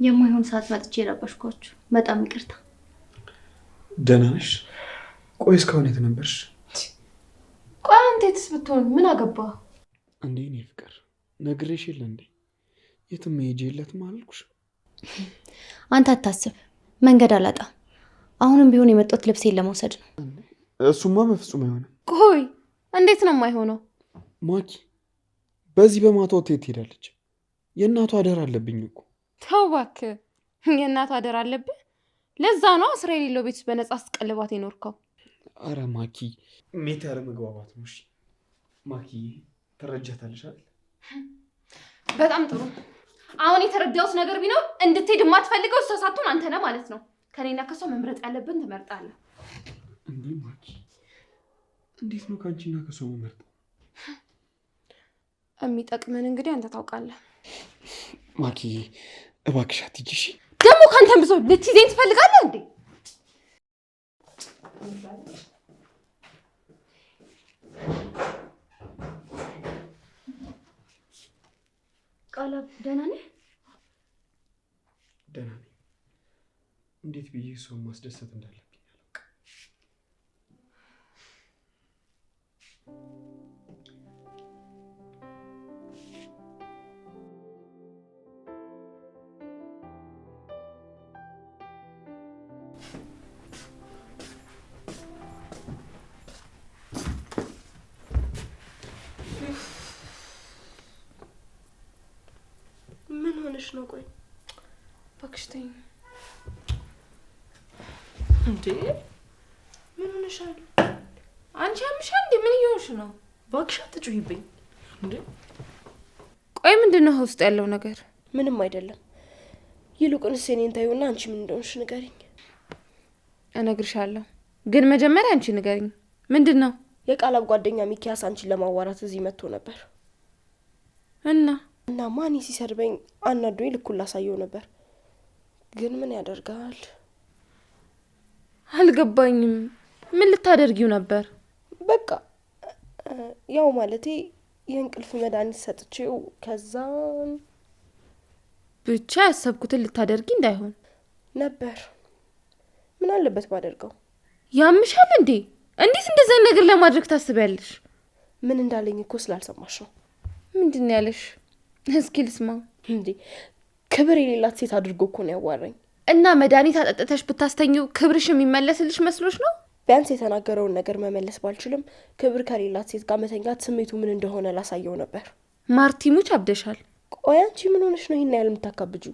የማይሆን ሰዓት መጥቼ ረበሽኳችሁ። በጣም ይቅርታ። ደህና ነሽ? ቆይ እስካሁን የት ነበርሽ? ቆይ አንተስ ብትሆን ምን አገባ እንዴ? እኔ ፍቅር ነግሬሽ የለ እንዴ? የትም ሄጄ የለትም አልኩሽ። አንተ አታስብ፣ መንገድ አላጣም። አሁንም ቢሆን የመጣሁት ልብሴን ለመውሰድ ነው። እሱማ በፍጹም አይሆንም። ቆይ እንዴት ነው የማይሆነው? ማኪ በዚህ በማታው የት ሄዳለች? የእናቷ አደራ አለብኝ እኮ። ተው እባክህ፣ የእናቷ አደራ አለብህ? ለዛ ነው ስራ የሌለው ቤት በነጻ አስቀልባት የኖርከው። አረ ማኪ ሜት ያለ መግባባት ነው። እሺ ማኪ ተረጃታለሽ አይደል? በጣም ጥሩ። አሁን የተረዳሁት ነገር ቢኖር እንድትሄድ የማትፈልገው እሷ ሳትሆን አንተ ነህ ማለት ነው። ከኔና ከሷ መምረጥ ያለብን ትመርጣለህ። እንዴ ማኪ እንዴት ነው ካንቺና ከሷ መምረጥ? የሚጠቅመን እንግዲህ አንተ ታውቃለህ። ማኪ እባክሽ አትሂጂ እሺ። ደግሞ ካንተም ብሶ ልትይዘኝ ትፈልጋለህ እንዴ? ቃላብ ደህና ነህ? ደህና ነኝ። እንዴት ብዬ ሰው ማስደሰት እንዳለብኝ አላውቅም። ምን ሆነሽ ነው? ቆይ እባክሽ ተይኝ። እንዴ ምን ሆነሻል? አንቺ ያምሻል እንዴ? ምን እየሆንሽ ነው? እባክሽ አትጩሂብኝ። እንዴ ቆይ ምንድነው ውስጥ ያለው ነገር? ምንም አይደለም። ይልቁንስ እኔን ታዩና አንቺ ምን እንደሆንሽ ንገሪኝ። እነግርሻለሁ፣ ግን መጀመሪያ አንቺ ንገሪኝ። ምንድነው? የቃላብ ጓደኛ ሚኪያስ አንቺን ለማዋራት እዚህ መጥቶ ነበር እና ማን ሲሰርበኝ አናዶኝ ልኩን ላሳየው ነበር። ግን ምን ያደርጋል? አልገባኝም። ምን ልታደርጊው ነበር? በቃ ያው ማለቴ የእንቅልፍ መድኃኒት ሰጥቼው ከዛን ብቻ ያሰብኩትን ልታደርጊ እንዳይሆን ነበር። ምን አለበት ባደርገው? ያምሻል እንዴ? እንዴት እንደዛ ነገር ለማድረግ ታስቢያለሽ? ምን እንዳለኝ እኮ ስላልሰማሽ ነው። ምንድን ነው ያለሽ? እስኪ ልስማ። እንዴ ክብር የሌላት ሴት አድርጎ እኮ ነው ያዋራኝ። እና መድኃኒት አጠጥተሽ ብታስተኝው ክብርሽ የሚመለስልሽ መስሎሽ ነው? ቢያንስ የተናገረውን ነገር መመለስ ባልችልም ክብር ከሌላት ሴት ጋር መተኛት ስሜቱ ምን እንደሆነ ላሳየው ነበር። ማርቲሙች አብደሻል። ቆይ አንቺ ምን ሆነሽ ነው ይሄን ያህል የምታካብጂው?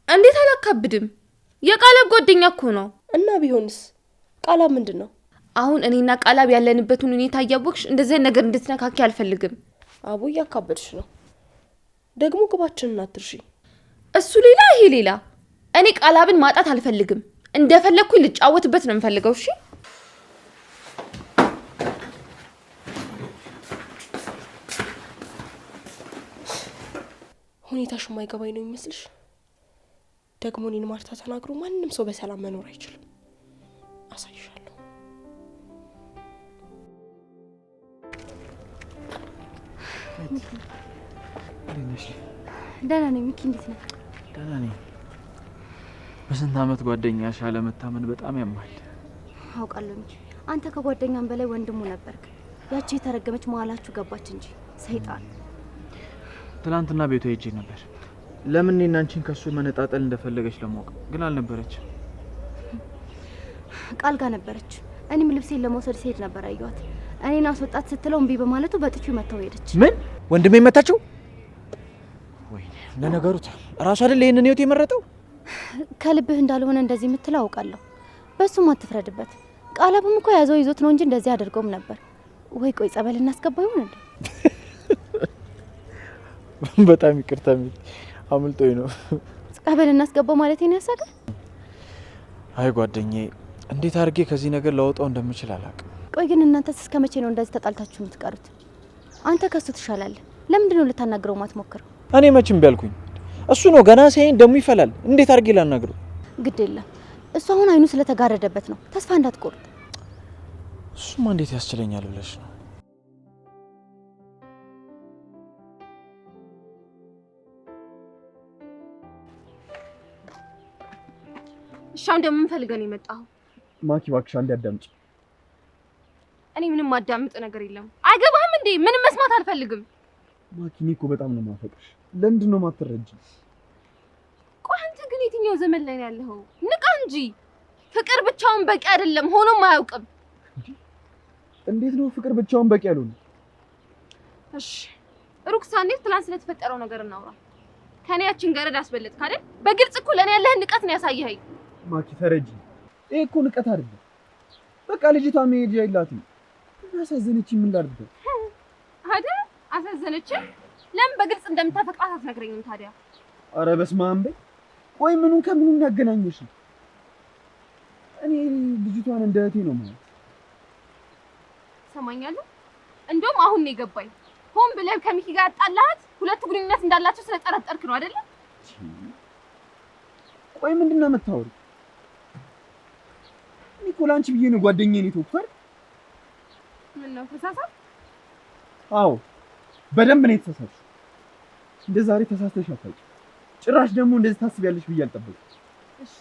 እንዴት አላካብድም? የቃላብ ጓደኛ እኮ ነው። እና ቢሆንስ? ቃላብ ምንድን ነው? አሁን እኔና ቃላብ ያለንበትን ሁኔታ እያወቅሽ እንደዚህ ነገር እንድትነካኪ አልፈልግም። አቡ እያካበድሽ ነው። ደግሞ ግባችንን አትርሺ። እሱ ሌላ ይሄ ሌላ። እኔ ቃላብን ማጣት አልፈልግም። እንደፈለኩኝ ልጫወትበት ነው የምፈልገው። እሺ ሁኔታሽ የማይገባኝ ነው የሚመስልሽ? ደግሞ እኔን ማርታ ተናግሮ ማንም ሰው በሰላም መኖር አይችልም። አሳይሻለሁ። ደህና ነኝ። ሚኪ እንዴት ነህ? ደህና ነኝ። በስንት ዓመት ጓደኛሽ አለመታመን በጣም ያማል። አውቃለሁ እንጂ አንተ ከጓደኛም በላይ ወንድሙ ነበርክ። ያቺ የተረገመች መሀላችሁ ገባች እንጂ ሰይጣን። ትናንትና ቤቷ ሄጄ ነበር። ለምን እኔና አንቺን ከሱ መነጣጠል እንደፈለገች ለማወቅ፣ ግን አልነበረችም። ቃል ጋር ነበረች። እኔም ልብሴን ለመውሰድ ስሄድ ነበር አየኋት። እኔን አስወጣት ስትለው እምቢ በማለቱ በጥፊው መታው ሄደች። ምን ወንድሜ መታችው? ወይኔ ለነገሩ ራሱ አይደል ይሄንን ህይወት የመረጠው? ከልብህ እንዳልሆነ እንደዚህ የምትለው አውቃለሁ። በሱም አትፍረድበት። ቃላብም እኮ ያዘው ይዞት ነው እንጂ እንደዚህ አድርገውም ነበር። ወይ ቆይ ጸበል እናስገባው ይሁን እንዴ? በጣም ይቅርታ ሚል አምልጦኝ ነው። ጸበል እናስገባው ማለት ነው ያሳቀ። አይ ጓደኛዬ፣ እንዴት አድርጌ ከዚህ ነገር ላወጣው እንደምችል አላውቅም። ቆይ ግን እናንተስ እስከመቼ ነው እንደዚህ ተጣልታችሁ የምትቀሩት? አንተ ከሱ ትሻላለህ። ለምንድን ነው ልታናግረው ማትሞክረው? እኔ መቼም ቢያልኩኝ እሱ ነው ገና ሲያየኝ ደሙ ይፈላል። እንዴት አድርጌ ላናግረው? ግድ የለም እሱ አሁን አይኑ ስለተጋረደበት ነው። ተስፋ እንዳትቆርጥ። እሱማ እንዴት ያስችለኛል ብለሽ ነው? እሺ አሁን ደግሞ ምን ፈልገህ ነው የመጣኸው? ማኪ እባክሽ አንዴ አዳምጪ። እኔ ምንም ማዳምጥ ነገር የለም። አይገባህም እንዴ? ምንም መስማት አልፈልግም። ማኪ እኔ እኮ በጣም ነው የማፈቅርሽ። ለምንድን ነው የማትረጂኝ? ቆይ አንተ ግን የትኛው ዘመን ላይ ነው ያለኸው? ንቃ እንጂ። ፍቅር ብቻውን በቂ አይደለም፣ ሆኖም አያውቅም። እንዴት ነው ፍቅር ብቻውን በቂ ያልሆነ? እሺ ሩክሳ፣ እንዴት ትላንት ስለተፈጠረው ነገር እናውራ። ከኔ ያችን ገረድ አስበለጥክ አይደል? በግልጽ እኮ ለኔ ያለህን ንቀት ነው ያሳየኸኝ። ማኪ ተረጂ። ይሄ እኮ ንቀት አይደለም። በቃ ልጅቷ መሄጃ የላትም። አሳዘነችኝ። ምን ላድርግ አይደል? አሳዘነችኝ። ለምን በግልጽ እንደምታፈቅራት አትነግረኝም ታዲያ? አረ በስመ አብ በይ። ቆይ ምኑን ከምኑን ያገናኘሽ? እኔ ልጅቷን እንደ እህቴ ነው ማለት። ሰማኛለሁ። እንደውም አሁን ነው የገባኝ። ሆን ብለህ ከሚኪ ጋር አጣላሃት፣ ሁለቱ ግንኙነት እንዳላቸው ስለጠረጠርክ ነው አይደለ? ቆይ ምንድነው የምታወሪው? እኔ እኮ ለአንቺ ብዬ ነው ጓደኛዬን የተውኩት። ምን ነው ተሳሳት? አዎ በደንብ ነው የተሳሳትሽው። እንደ ዛሬ ተሳስተሽ አታውቂም። ጭራሽ ደግሞ እንደዚህ ታስቢያለሽ ብዬ አልጠበቅኩም። እሺ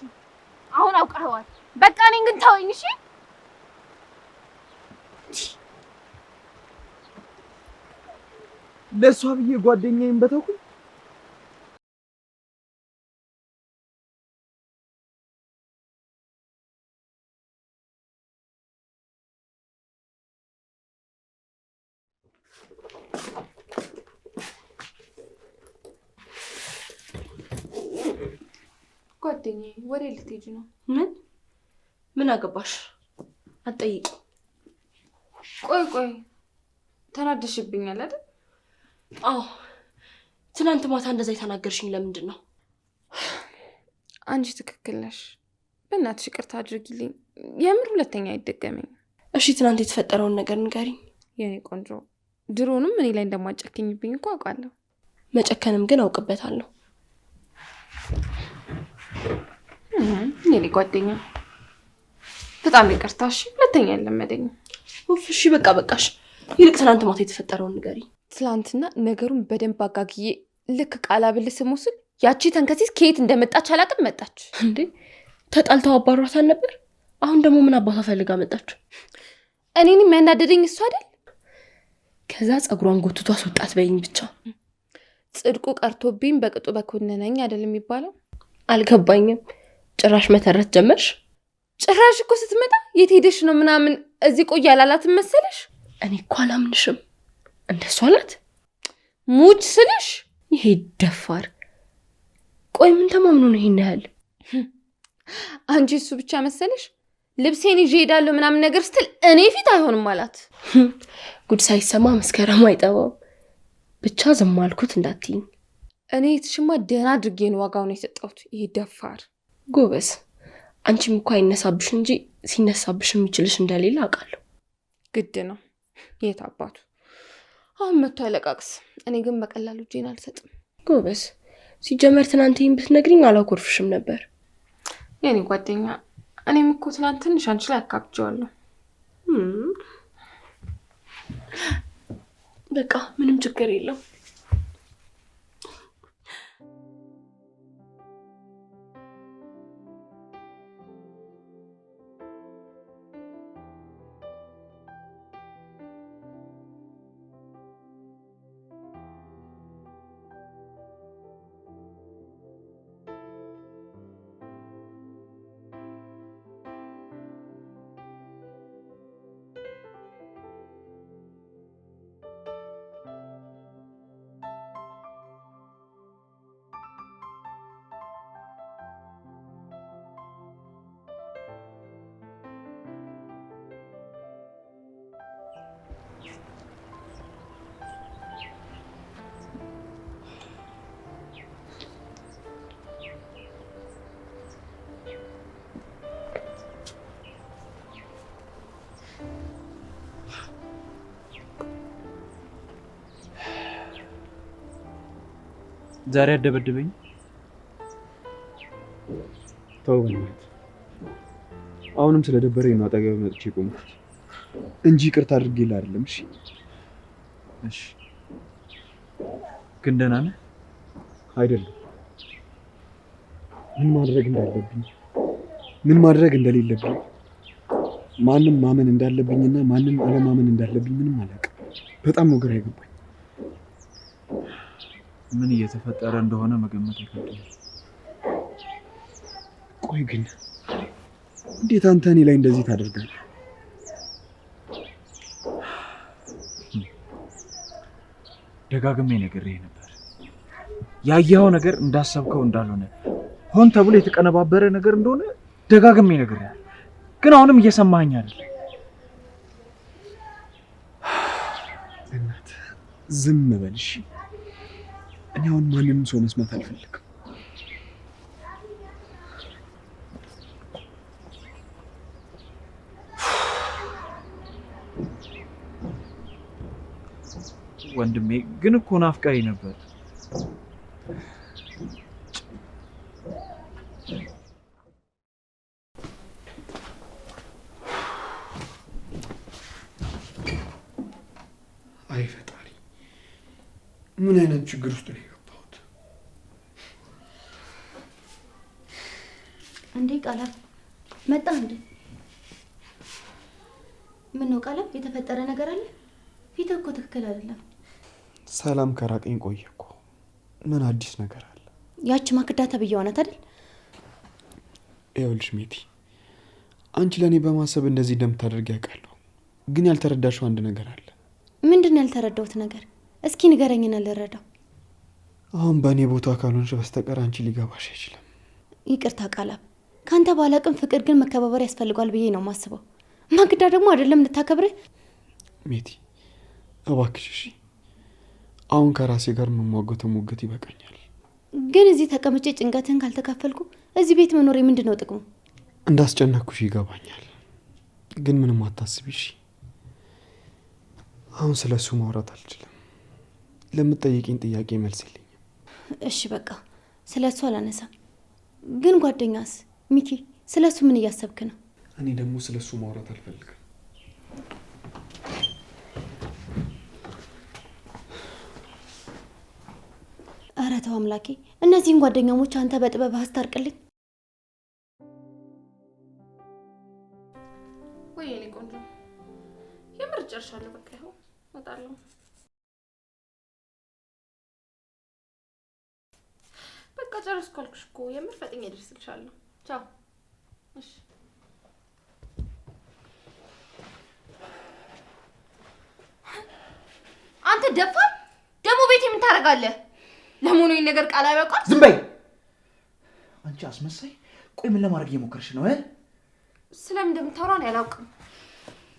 አሁን አውቀኸዋል። በቃ እኔን ግን ተወኝ እሺ? ለሷ ብዬ ጓደኛዬን በተውኩኝ። ጓደኛዬ ወደ ልትሄጂ ነው? ምን አገባሽ? አትጠይቂ። ቆይ ተናደሽብኛል አይደል? አዎ ትናንት ማታ እንደዛ የተናገርሽኝ ለምንድን ነው? አንቺ ትክክል ነሽ። በእናትሽ ይቅርታ አድርጊልኝ። የምር ሁለተኛ አይደገመኝ። እሺ ትናንት የተፈጠረውን ነገር ንገሪኝ። የኔ ቆንጆ፣ ድሮንም እኔ ላይ እንደማጨክኝብኝ እኮ አውቃለሁ። መጨከንም ግን አውቅበታለሁ። የኔ ጓደኛ በጣም ይቅርታ። እሺ ሁለተኛ አይለመደኝም። እሺ በቃሽ። ይልቅ ትናንት ማታ የተፈጠረውን ንገሪኝ። ትላንትና ነገሩን በደንብ አጋግዬ ልክ ቃል አብልስ ስሞስል ያቺ ተንከሲስ ከየት እንደመጣች አላውቅም መጣች። እንዴ ተጣልተው አባሯታል ነበር? አሁን ደግሞ ምን አባቷ ፈልጋ መጣች? እኔንም የሚያናደደኝ እሱ አይደል? ከዛ ጸጉሯን ጎትቶ አስወጣት በይኝ ብቻ። ጽድቁ ቀርቶብኝ በቅጡ በኮነነኝ አይደል የሚባለው? አልገባኝም። ጭራሽ መተረት ጀመርሽ? ጭራሽ እኮ ስትመጣ የት ሄደሽ ነው ምናምን እዚህ ቆይ አላላትም መሰለሽ? እኔ እኮ አላምንሽም። እንደሷ አላት ሙች ስልሽ ይሄ ደፋር። ቆይ ምን ተማምኖ ነው ይሄን ያህል? አንቺ እሱ ብቻ መሰለሽ? ልብሴን ይዤ እሄዳለሁ ምናምን ነገር ስትል እኔ ፊት አይሆንም አላት። ጉድ ሳይሰማ መስከረም አይጠባም። ብቻ ዝም አልኩት እንዳትይኝ። እኔ የትሽማ ደህና አድርጌ ነው ዋጋውን የሰጠሁት። ይሄ ደፋር ጎበዝ። አንቺም እኮ አይነሳብሽ እንጂ ሲነሳብሽ የሚችልሽ እንደሌለ አውቃለሁ። ግድ ነው። የት አባቱ አሁን መጥቶ ያለቃቅስ። እኔ ግን በቀላሉ እጄን አልሰጥም። ጎበዝ። ሲጀመር ትናንት ይህን ብትነግሪኝ አላኮርፍሽም ነበር። የኔ ጓደኛ፣ እኔም እኮ ትናንት ትንሽ አንቺ ላይ አካብጀዋለሁ። በቃ ምንም ችግር የለው። ዛሬ አደበደበኝ። ተው በእናትህ። አሁንም ስለደበረኝ ነው አጠገብ መጥቼ ቆምኩት እንጂ ይቅርታ አድርጌልህ አይደለም። እሺ እሺ። ግን ደህና ነህ? አይደለም። ምን ማድረግ እንዳለብኝ ምን ማድረግ እንደሌለብኝ ማንም ማመን እንዳለብኝና ማንም አለማመን እንዳለብኝ ምንም አላውቅም። በጣም ነው ግራ የገባኝ። ምን እየተፈጠረ እንደሆነ መገመት ይከብዳል። ቆይ ግን እንዴት አንተ እኔ ላይ እንደዚህ ታደርጋለህ? ደጋግሜ ነግሬህ ነበር። ያየኸው ነገር እንዳሰብከው እንዳልሆነ ሆን ተብሎ የተቀነባበረ ነገር እንደሆነ ደጋግሜ ነግሬሃለሁ። ግን አሁንም እየሰማኸኝ አይደል? እናት ዝም በል እሺ። እኔ አሁን ማንንም ሰው መስማት አልፈልግም። ወንድሜ ግን እኮ ናፍቃኝ ነበር። አይ ፈጣሪ፣ ምን አይነት ችግር ውስጥ ነው የገባሁት? እንዴ ቃላብ መጣ እንዴ? ምን ነው ቃላብ፣ የተፈጠረ ነገር አለ? ፊትህ እኮ ትክክል አይደለም። ሰላም ከራቀኝ ቆየ እኮ። ምን አዲስ ነገር አለ? ያቺ ማክዳ ተብዬዋ ናት አይደል? ይኸውልሽ ሜቲ፣ አንቺ ለእኔ በማሰብ እንደዚህ እንደምታደርጊ ያውቃለሁ። ግን ያልተረዳሽው አንድ ነገር አለ። ምንድን ነው ያልተረዳሁት ነገር? እስኪ ንገረኝና ልረዳው። አሁን በእኔ ቦታ ካልሆንሽ በስተቀር አንቺ ሊገባሽ አይችልም። ይቅርታ ቃላብ፣ ካንተ ባላቅም ፍቅር ግን መከባበር ያስፈልጓል ብዬ ነው የማስበው። ማክዳ ደግሞ አይደለም ልታከብርህ። ሜቲ እባክሽ እሺ። አሁን ከራሴ ጋር የምሟገተው ሙግት ይበቃኛል። ግን እዚህ ተቀምጬ ጭንቀትህን ካልተካፈልኩ እዚህ ቤት መኖሬ ምንድን ነው ጥቅሙ? እንዳስጨነኩሽ ይገባኛል። ግን ምንም አታስቢ እሺ። አሁን ስለ እሱ ማውራት አልችልም። ለምትጠይቂኝ ጥያቄ መልስ የለኝም። እሺ በቃ ስለ እሱ አላነሳም። ግን ጓደኛስ ሚኪ፣ ስለ እሱ ምን እያሰብክ ነው? እኔ ደግሞ ስለ እሱ ማውራት አልፈልግም። ኧረ ተው አምላኬ፣ እነዚህን ጓደኛሞች አንተ በጥበብህ አስታርቅልኝ። ወይ የኔ ቆንጆ የምር ጨርሻለሁ። በቃ ይኸው እወጣለሁ። በቃ ጨረስኩ አልኩሽ እኮ። የምር ፈጥኜ እደርስልሻለሁ። ቻው። እሺ አንተ ደፋር ደግሞ ቤት ምን ታደርጋለህ? ለመሆኑ ይሄን ነገር ቃል ያውቃል? ዝም በይ አንቺ አስመሳይ። ቆይ ምን ለማድረግ እየሞከርሽ ነው? ስለምን እንደምታወራ ነው ያላውቅም።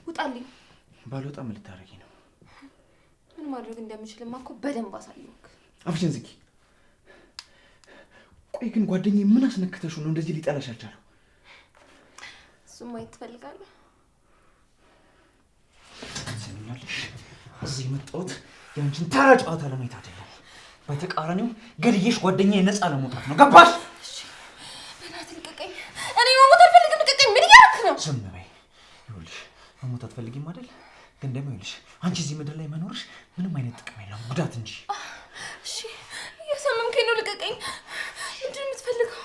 ውጣልኝ። ባልወጣ ምን ልታደርጊ ነው? ምን ማድረግ እንደምችልማ እኮ በደንብ አሳየውክ። አፍሽን ዝጊ። ቆይ ግን ጓደኛዬ ምን አስነክተሽ ነው እንደዚህ ሊጠላሽ አልቻለው? እሱም ማየት ትፈልጋለህ? ሰምኛለሽ? እዚህ የመጣሁት ያንቺን ተራ ጨዋታ ለማየት አይደለም። በተቃራኒው ገድዬሽ ጓደኛዬ ነፃ ለመውጣት ነው። ገባሽ? እሺ በእናትህ ልቀቀኝ። እኔ መሞት አልፈልግም። ልቀቀኝ። ምን እያደረክ ነው? ዝም በይ። ይኸውልሽ መሞት አትፈልጊም አይደል? ግን ደግሞ ይኸውልሽ አንቺ እዚህ ምድር ላይ መኖርሽ ምንም አይነት ጥቅም የለውም፣ ጉዳት እንጂ። እሺ እያሳመምከኝ ነው። ልቀቀኝ። ምንድን ነው የምትፈልገው?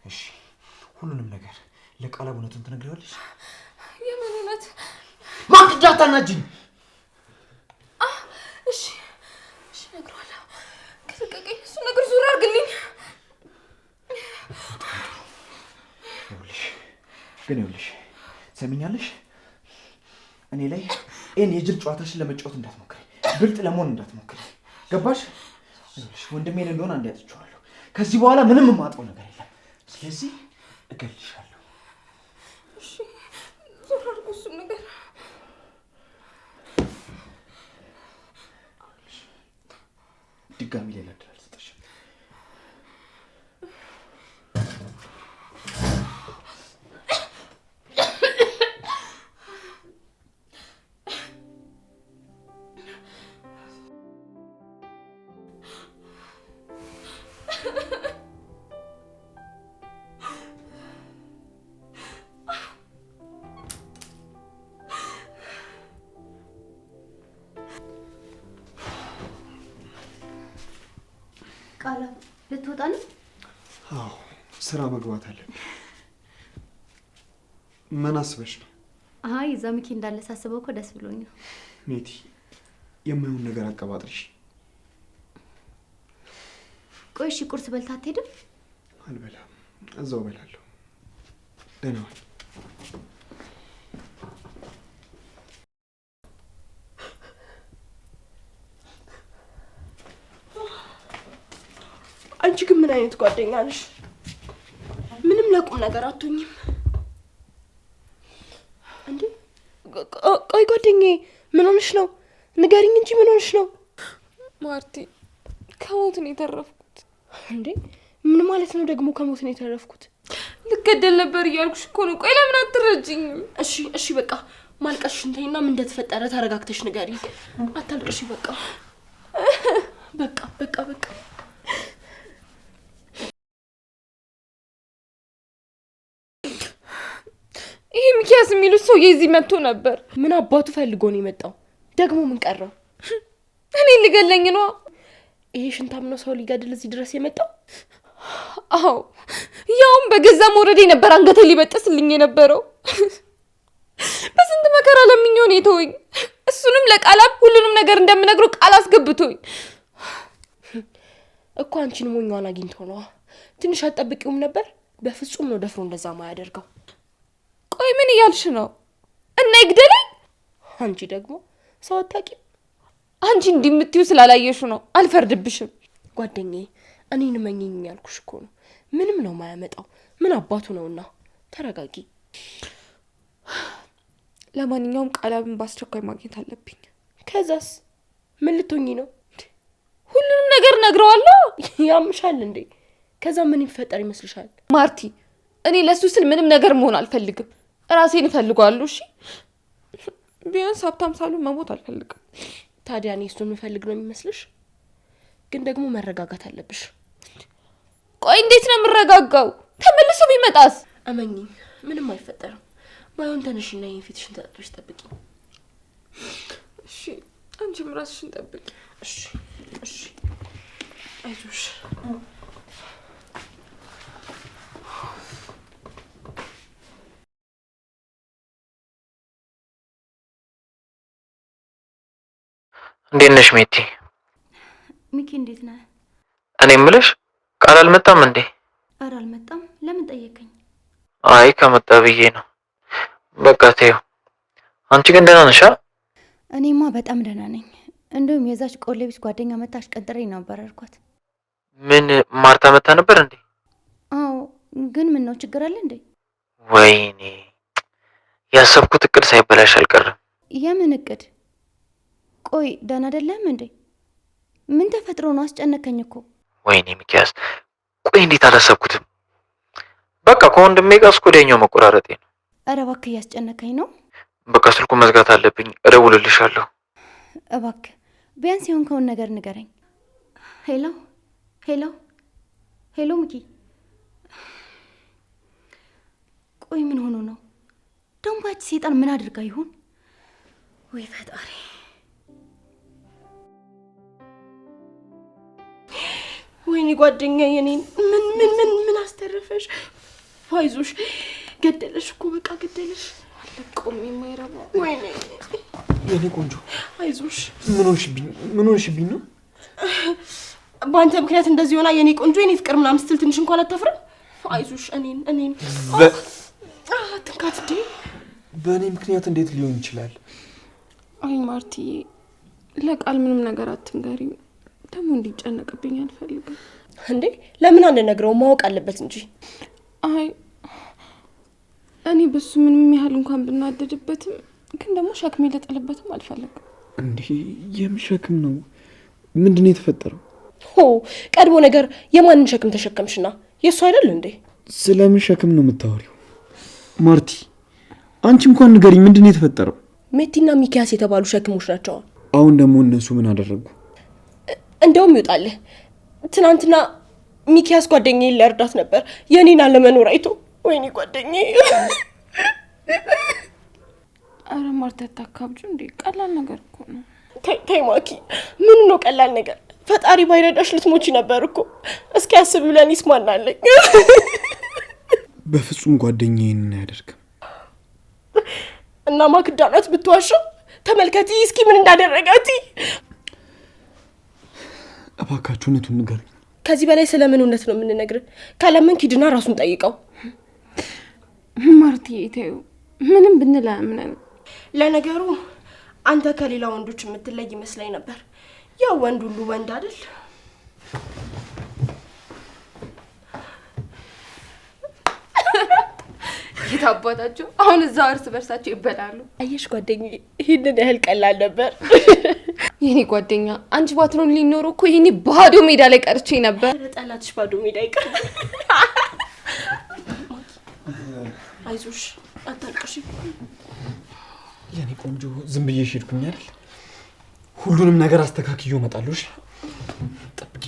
እሺ ሁሉንም ነገር ለቃላብ እውነቱን ትነግሪዋለሽ? የምን እውነት? ማክዳ አታናጅኝ። እሺ እሺ እነግረዋለሁ። ልቀቀኝ። እሱ ነገር ዙር አድርግልኝ። ይኸውልሽ ሰሚኛለሽ? እኔ ላይ ይሄን የጅል ጨዋታሽን ለመጫወት እንዳትሞክሪ፣ ብልጥ ለመሆን እንዳትሞክሪ። ገባሽ? ይኸውልሽ ወንድሜን እንደሆነ አንዴ አጥቼዋለሁ። ከዚህ በኋላ ምንም የማጣው ነገር የለም። ስለዚህ እገልሻለሁ። እሺ ዙር አድርጉ እሱን ነገር። ድጋሚ ሌላ እድል አልሰጠሽም። ቃላብ ልትወጣ ነው? አዎ ስራ መግባት አለብኝ። ምን አስበሽ ነው? አይ እዛ ሚኪ እንዳለ ሳስበው እኮ ደስ ብሎኝ ነው። ሜቲ የማይሆን ነገር አቀባጥርሽ። ቆይ እሺ ቁርስ በልታ አትሄድም? አልበላም፣ እዛው በላለሁ። ደህና ዋል። አንቺ ግን ምን አይነት ጓደኛ ነሽ? ምንም ለቁም ነገር አትሆኝም እንዴ? ቆይ ጓደኛዬ ምን ሆነሽ ነው? ንገሪኝ እንጂ ምን ሆነሽ ነው? ማርቲ ከሞት ነው የተረፍኩት። እንዴ ምን ማለት ነው ደግሞ ከሞት ነው የተረፍኩት? ልገደል ነበር እያልኩሽ እኮ ነው። ቆይ ለምን አትረጂኝም? እሺ በቃ ማልቀስሽን ተይና ምን እንደተፈጠረ ተረጋግተሽ ንገሪኝ። አታልቅሽ በቃ በቃ ይሄ ሚኪያስ የሚሉት ሰውዬ እዚህ መጥቶ ነበር። ምን አባቱ ፈልጎ ነው የመጣው? ደግሞ ምን ቀረው? እኔ ሊገለኝ ነው። ይሄ ሽንታም ነው ሰው ሊገድል እዚህ ድረስ የመጣው? አዎ ያውም በገዛ መውረዴ ነበር አንገቴ ሊበጥስልኝ የነበረው። በስንት መከራ ለምኜው ነው የተወኝ። እሱንም ለቃላም ሁሉንም ነገር እንደምነግረው ቃል አስገብቶኝ እኮ አንቺን ሞኛዋን አግኝቶ ነው። ትንሽ አትጠብቂውም ነበር? በፍጹም ነው ደፍሮ እንደዛ ማያደርገው። ቆይ ምን እያልሽ ነው? እና ይግደለኝ? አንቺ ደግሞ ሰው አታውቂም። አንቺ እንዲህ የምትይው ስላላየሹ ነው። አልፈርድብሽም ጓደኛዬ። እኔን መኘኝ ያልኩሽ እኮ ነው። ምንም ነው ማያመጣው። ምን አባቱ ነውና ተረጋጊ። ለማንኛውም ቃላብን በአስቸኳይ ማግኘት አለብኝ። ከዛስ ምን ልትሆኚ ነው? ሁሉንም ነገር ነግረዋለሁ። ያምሻል እንዴ? ከዛ ምን ይፈጠር ይመስልሻል? ማርቲ እኔ ለሱ ስል ምንም ነገር መሆን አልፈልግም። ራሴን እፈልጋለሁ። እሺ ቢያንስ ሀብታም ሳሉ መሞት አልፈልግም። ታዲያ እኔ እሱን የምፈልግ ነው የሚመስልሽ? ግን ደግሞ መረጋጋት አለብሽ። ቆይ እንዴት ነው የምረጋጋው? ተመልሶ ቢመጣስ? እመኚኝ ምንም አይፈጠርም። ባይሆን ተነሽና ይሄን ፊትሽን ተጠጥቶሽ ጠብቂ። እሺ አንቺም ራስሽን ጠብቂ። እሺ አይዞሽ። እንዴት ነሽ ሜቲ? ሚኪ እንዴት ነህ? እኔ የምልሽ ቃል አልመጣም እንዴ? ኧረ አልመጣም። ለምን ጠየቀኝ? አይ ከመጣ ብዬ ነው። በቃ ተይው። አንቺ ግን ደህና ነሽ? እኔማ በጣም ደህና ነኝ። እንደውም የዛች ቆሌቢስ ጓደኛ መታሽ ቀጥረኝ ነበር አልኳት። ምን ማርታ መታ ነበር እንዴ? አዎ ግን ምን ነው ችግር አለ እንዴ? ወይኔ ያሰብኩት እቅድ ሳይበላሽ አልቀረም። የምን እቅድ? ቆይ ደህና አይደለም እንዴ? ምን ተፈጥሮ ነው? አስጨነቀኝ እኮ። ወይኔ ሚኪያስ፣ ቆይ እንዴት አላሰብኩትም። በቃ ከወንድሜ ጋር እስከ ወዲያኛው መቆራረጤ ነው። ኧረ እባክህ እያስጨነቀኝ ነው። በቃ ስልኩን መዝጋት አለብኝ። እደውልልሻለሁ። እባክህ ቢያንስ የሆንከውን ነገር ንገረኝ። ሄሎ ሚኪ። ቆይ ምን ሆኖ ነው ደግሞ? ያቺ ሴጣን ምን አድርጋ ይሆን? ወይ ፈጣሪ። ወይኔ ጓደኛዬ፣ የኔን ምን አስተረፈሽ? አይዞሽ። ገደለሽ እኮ በቃ ገደለሽ። አለቆም የማይረባ። ወይኔ የኔ ቆንጆ አይዞሽ። ምን ሆንሽብኝ ነው? በአንተ ምክንያት እንደዚህ ሆና የኔ ቆንጆ የኔ ፍቅር ምናምን ስትል ትንሽ እንኳን አታፍርም? አይዞሽ። እኔን ትንካት እንዴ? በእኔ ምክንያት እንዴት ሊሆን ይችላል? አይ ማርቲዬ፣ ለቃል ምንም ነገር አትንገሪው። ደግሞ እንዲጨነቅብኝ አልፈልግም። እንዴ ለምን አንነግረው? ማወቅ አለበት እንጂ። አይ እኔ በሱ ምንም ያህል እንኳን ብናደድበትም ግን ደግሞ ሸክሜ ልጥልበትም አልፈልግም። እንዴ የምሸክም ነው? ምንድነው የተፈጠረው? ቀድሞ ነገር የማንን ሸክም ተሸከምሽና? የሱ አይደል እንዴ? ስለምን ሸክም ነው የምታወሪው? ማርቲ አንቺ እንኳን ንገሪኝ፣ ምንድነው የተፈጠረው? ሜቲና ሚኪያስ የተባሉ ሸክሞች ናቸው። አሁን ደግሞ እነሱ ምን አደረጉ? እንደውም ይወጣልህ፣ ትናንትና ሚኪያስ ጓደኛዬን ሊያርዳት ነበር የኔን አለመኖር አይቶ። ወይኔ ጓደኛዬ። አረ ማርታ ታካብጁ እንዴ? ቀላል ነገር እኮ ነው። ተይ ማኪ፣ ምን ነው ቀላል ነገር? ፈጣሪ ባይረዳሽ ልትሞቺ ነበር እኮ። እስኪ አስብ ብለን ይስማናለኝ። በፍጹም ጓደኛዬን አያደርግም። እና ማክዳናት ብትዋሸው ተመልከቲ እስኪ ምን እንዳደረጋት። እባካችሁ እውነቱን ንገሩኝ። ከዚህ በላይ ስለምን እውነት ነው የምንነግርህ? ካለምን ሂድና ራሱን ጠይቀው። ማርትዬ ተይው፣ ምንም ብንል አያምነንም። ለነገሩ አንተ ከሌላ ወንዶች የምትለይ ይመስለኝ ነበር። ያው ወንድ ሁሉ ወንድ አይደል? የታባታቸው አሁን እዛው እርስ በርሳቸው ይበላሉ። አየሽ ጓደኛዬ፣ ይህንን ያህል ቀላል ነበር። የኔ ጓደኛ አንቺ ባትኖር ሊኖሩ እኮ ይሄኔ ባዶ ሜዳ ላይ ቀርቼ ነበር። ጠላትሽ ባዶ ሜዳ ይቀር። አይዞሽ አታልቅሽ። የኔ ቆንጆ ዝም ብዬሽ ሄድኩኝ አይደል? ሁሉንም ነገር አስተካክዬው እመጣለሁ። እሺ ጠብቂ።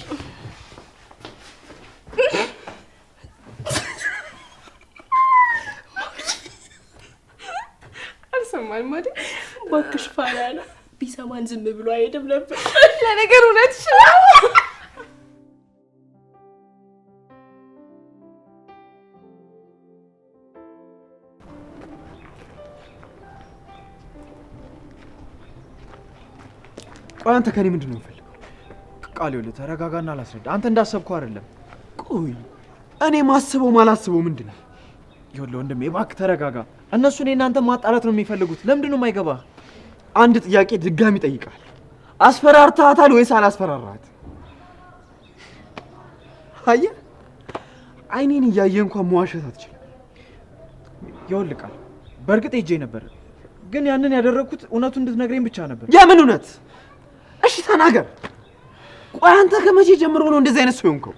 አልሰማንም አይደል? እባክሽ ፋራ ነው። ቢሰማን ዝም ብሎ አይሄድም ነበር። ለነገሩ እውነትሽ ነው። ቆይ አንተ ከኔ ምንድን ነው የምፈልገው? ቃል ይኸውልህ፣ ተረጋጋና አላስረዳ። አንተ እንዳሰብከው አይደለም። ቆይ እኔ ማስበው ማላስበው ምንድን ነው? ይኸውልህ ወንድሜ እባክህ ተረጋጋ። እነሱ እኔ እናንተ ማጣላት ነው የሚፈልጉት። ለምንድን ነው የማይገባህ? አንድ ጥያቄ ድጋሚ ጠይቃል። አስፈራርታታል ወይስ አላስፈራራት? አየህ፣ አይኔን እያየ እንኳን መዋሸት አትችልም። ይኸውልህ ቃል፣ በእርግጥ ሄጄ ነበር፣ ግን ያንን ያደረግኩት እውነቱን እንድትነግረኝ ብቻ ነበር። የምን እውነት? እሺ ተናገር። ቆይ አንተ ከመቼ ጀምሮ ነው እንደዚህ አይነት ሰው የሆንከው?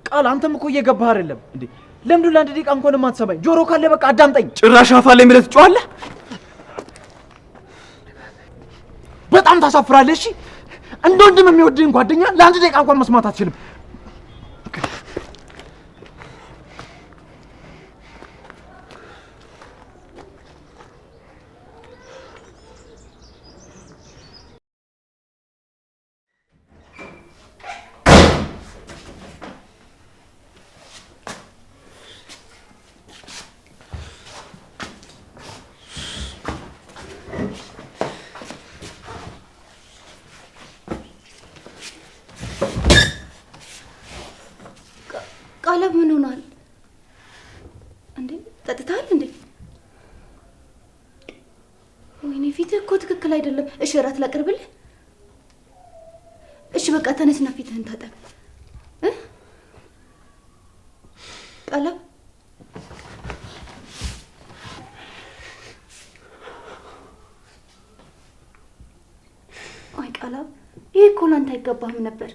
ቃል፣ አንተም እኮ እየገባህ አይደለም እንዴ? ለምንድን ለአንድ ደቂቃ እንኳን የማትሰማኝ? ጆሮ ካለ በቃ አዳምጠኝ። ጭራሽ አፋለኝ ብለህ ትጮኻለህ? በጣም ታሳፍራለህ። እሺ እንደ ወንድም የሚወድህን ጓደኛ ለአንድ ደቂቃ እንኳን መስማት አትችልም። ቃለብ ምን ሆኗል እንዴ? ጠጥታል እንዴ? ወይኔ ፊትህ እኮ ትክክል አይደለም። እሺ እራት ላቅርብልህ? እሺ በቃ ተነስና ፊትህን ታጠብ። ቃለብ አይ ቃለብ፣ ይሄ እኮ ላንተ አይገባህም ነበር።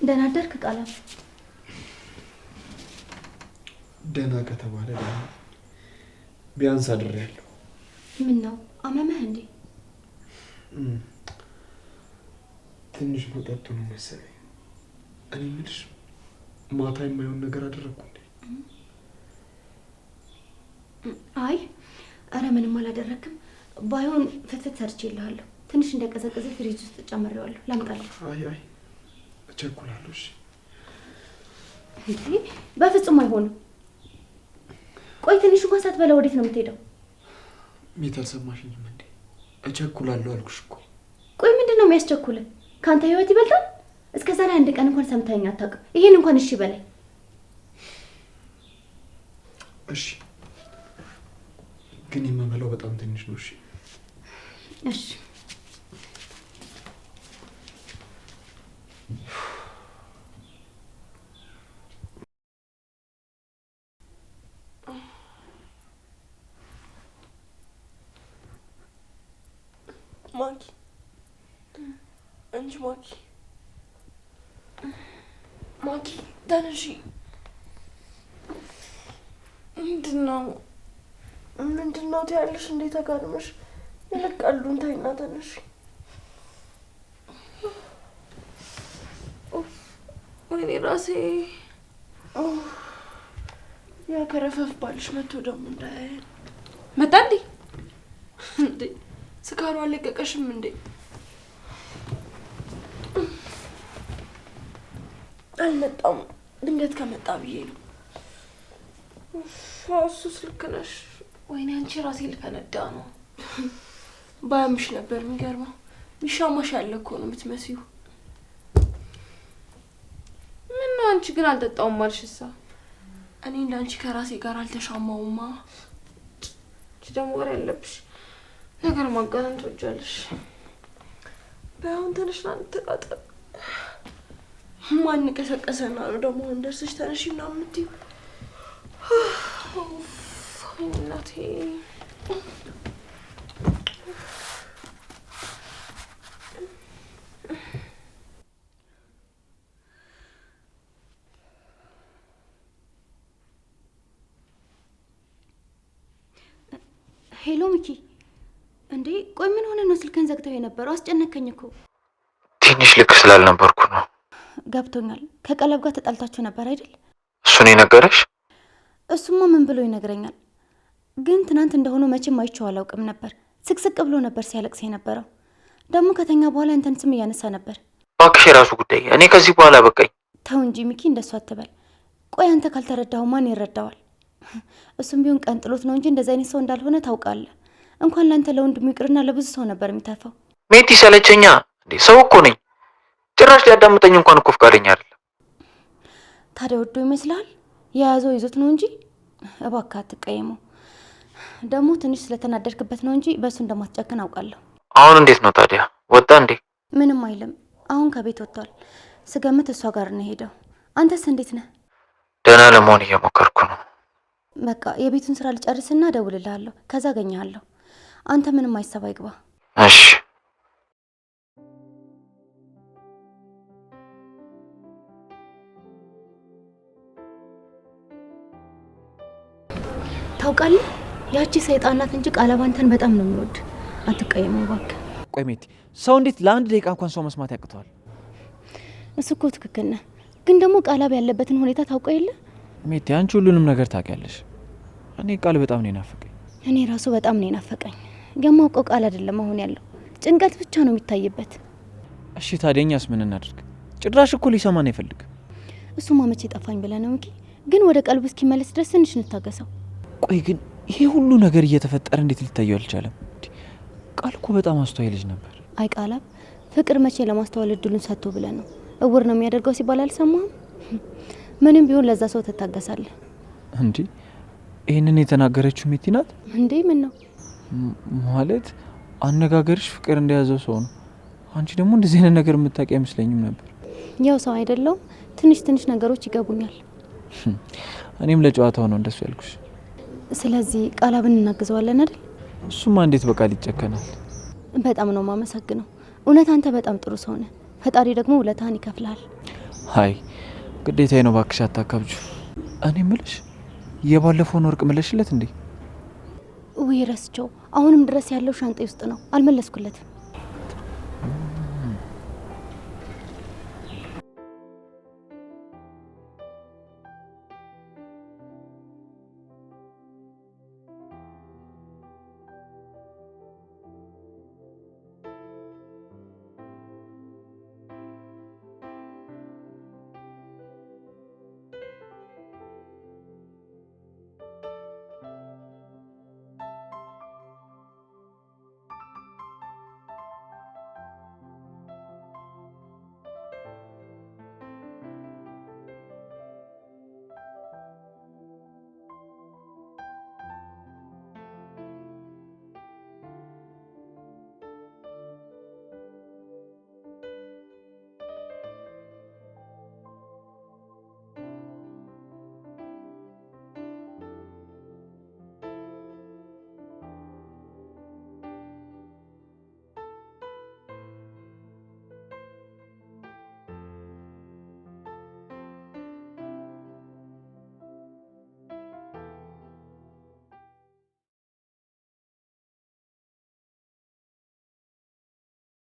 ደህና አደርክ ቃለብ? ደህና ከተባለ ደህና፣ ቢያንስ አድሬያለሁ። ምን ነው አመመህ እንዴ? ትንሽ መጠጡ ነው መሰለኝ። እኔ የምልሽ ማታ የማይሆን ነገር አደረግኩ እንዴ? አይ አረ ምንም አላደረክም። ባይሆን ፍትት ሰርቼልሃለሁ። ትንሽ እንደቀዘቀዘ ፍሪጅ ውስጥ ጨምሬዋለሁ። ላምጣልህ? አይ እቸኩላለሁ። እሺ እንዴ በፍጹም አይሆንም። ቆይ ትንሽ እንኳን ሳትበላ ወዴት ነው የምትሄደው? ቤት አልሰማሽኝም እንዴ? እቸኩላለሁ አልኩሽ እኮ። ቆይ ምንድን ነው የሚያስቸኩልህ? ከአንተ ህይወት ይበልጣል? እስከ ዛሬ አንድ ቀን እንኳን ሰምተኸኝ አታውቅም። ይሄን እንኳን እሺ በላይ። እሺ ግን የምበላው በጣም ትንሽ ነው። እሺ እሺ ማኪ እንጂ ማኪ ተነሺ። ምንድነው ትያለሽ? እንዴ ተጋድመሽ ይልቀሉን ታይና ተነሺ። ወይኔ ራሴ። ያ ከረፈፍ ባልሽ መጥቶ ደግሞ እንዳያየን መጣ እንዴ? እንዴ ስካሩ አለቀቀሽም እንዴ? አልመጣም። ድንገት ከመጣ ብዬ ነው። እሱስ ልክ ነሽ። ወይኔ አንቺ ራሴ ልፈነዳ ነው። ባያምሽ ነበር የሚገርመው። ሚሻማሽ ያለ እኮ ነው የምትመስዩ። ምነው አንቺ ግን አልጠጣውም አልሽሳ? እኔ እንዳንቺ ከራሴ ጋር አልተሻማውማ። አንቺ ደግሞ ወሬ ያለብሽ ነገር ማጋነን ትወጃለሽ። በአሁን ተነሽና እንተቃጠል። ማን ቀሰቀሰና ነው ደግሞ እንደርስሽ ተነሽ ምናምን የምትይው? እናቴ ሄሎ ሚኪ፣ እንዴ ቆይ ምን ሆነ ነው ስልክን ዘግተው የነበረው? አስጨነከኝ እኮ። ትንሽ ልክ ስላልነበርኩ ነው። ገብቶኛል። ከቀለብ ጋር ተጣልታችሁ ነበር አይደል? እሱን የነገረሽ? እሱማ ምን ብሎ ይነግረኛል? ግን ትናንት እንደሆነ መቼም አይቼው አላውቅም ነበር። ስቅስቅ ብሎ ነበር ሲያለቅስ የነበረው። ደግሞ ከተኛ በኋላ አንተን ስም እያነሳ ነበር። እባክሽ የራሱ ጉዳይ። እኔ ከዚህ በኋላ በቃኝ። ተው እንጂ ሚኪ፣ እንደሱ አትበል። ቆይ አንተ ካልተረዳኸው ማን ይረዳዋል? እሱም ቢሆን ቀንጥሎት ነው እንጂ እንደዛ አይነት ሰው እንዳልሆነ ታውቃለህ። እንኳን ለአንተ ለወንድሙ ይቅርና ለብዙ ሰው ነበር የሚተፋው። ሜቲ ሰለቸኛ እንዴ! ሰው እኮ ነኝ። ጭራሽ ሊያዳምጠኝ እንኳን እኮ ፈቃደኛ አይደለም። ታዲያ ወዶ ይመስልሃል? የያዘው ይዞት ነው እንጂ እባክህ አትቀየመው። ደግሞ ትንሽ ስለተናደድክበት ነው እንጂ በእሱ እንደማትጨክን አውቃለሁ። አሁን እንዴት ነው ታዲያ? ወጣ እንዴ? ምንም አይልም። አሁን ከቤት ወጥቷል። ስገምት እሷ ጋር ነው ሄደው። አንተስ እንዴት ነህ? ደህና ለመሆን እየሞከርኩ ነው። በቃ የቤቱን ስራ ልጨርስና እደውልልሃለሁ። ከዛ አገኘሃለሁ። አንተ ምንም አይሰባ ይግባ። እሺ። ታውቃለህ ያቺ ሰይጣን ናት እንጂ ቃለብ አንተን በጣም ነው የሚወድ። አትቀየመው እባክህ። ቆይ ሜቲ፣ ሰው እንዴት ለአንድ ደቂቃ እንኳን ሰው መስማት ያቅተዋል? እሱ እኮ ትክክል ነህ፣ ግን ደግሞ ቃለብ ያለበትን ሁኔታ ታውቀው የለ? ሜቲ፣ አንቺ ሁሉንም ነገር ታውቂያለሽ። እኔ ቃል በጣም ነው የናፈቀኝ። እኔ ራሱ በጣም ነው የናፈቀኝ። የማውቀው ቃል አይደለም አሁን ያለው፣ ጭንቀት ብቻ ነው የሚታይበት። እሺ ታዲያ እኛስ ምን እናድርግ? ጭራሽ እኮ ሊሰማን አይፈልግም። እሱማ መቼ ጠፋኝ ብለህ ነው እንጂ፣ ግን ወደ ቀልቡ እስኪመለስ ድረስ ትንሽ እንታገሰው። ቆይ ግን ይሄ ሁሉ ነገር እየተፈጠረ እንዴት ሊታየው አልቻለም? ቃል እኮ በጣም አስተዋይ ልጅ ነበር። አይ ቃላብ፣ ፍቅር መቼ ለማስተዋል እድሉን ሰጥቶ ብለህ ነው። እውር ነው የሚያደርገው ሲባል አልሰማህም? ምንም ቢሆን ለዛ ሰው ትታገሳለህ እንዴ? ይሄንን የተናገረችው ሜቲ ናት እንዴ? ምን ነው ማለት? አነጋገርሽ ፍቅር እንደያዘው ሰው ነው። አንቺ ደግሞ እንደዚህ አይነት ነገር የምታውቂ አይመስለኝም ነበር። ያው ሰው አይደለው፣ ትንሽ ትንሽ ነገሮች ይገቡኛል። እኔም ለጨዋታው ነው እንደሱ ያልኩሽ። ስለዚህ ቃላብን እናግዘዋለን አይደል? እሱማ እንዴት በቃል ይጨከናል? በጣም ነው ማመሰግነው። እውነት አንተ በጣም ጥሩ ሰው ነህ። ፈጣሪ ደግሞ ውለታህን ይከፍልሃል። አይ ግዴታዬ ነው፣ እባክሽ አታካብጁ። እኔ ምልሽ የባለፈውን ወርቅ መለሽለት እንዴ? ውይ ረስቸው። አሁንም ድረስ ያለው ሻንጣ ውስጥ ነው፣ አልመለስኩለትም።